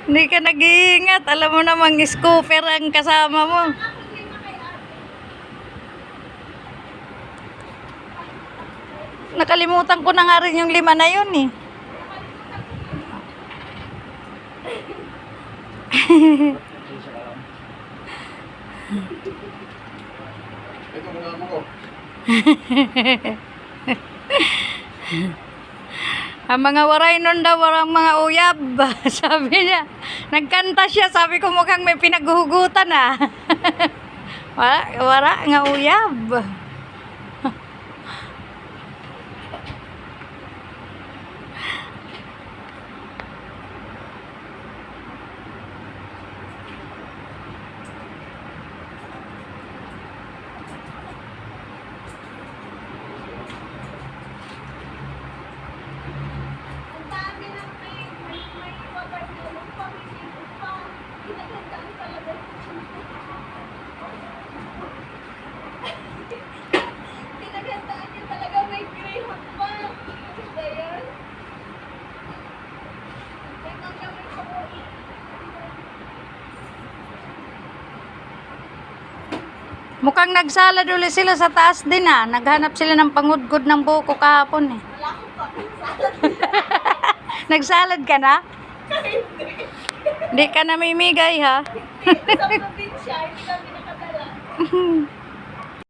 Hindi ka nag-iingat. Alam mo namang scooper ang kasama mo. Nakalimutan ko na nga rin yung 5 na yun eh. Ito mo naman ko. Ang mga waray nun daw, warang mga uyab. Sabi niya. Nagkanta siya. Sabi ko mukhang may pinaghuhugutan ah. Wala nga uyab. Pinagandaan niya talaga may greyhound pa. Ba yan? Mukhang nagsalad ulit sila sa taas din ah. Naghanap sila ng pangudgod ng buko kahapon eh. Wala ko pa. Nagsalad ka na? Hindi ka namimigay ha. Sa probinsya, hindi kami nakadala.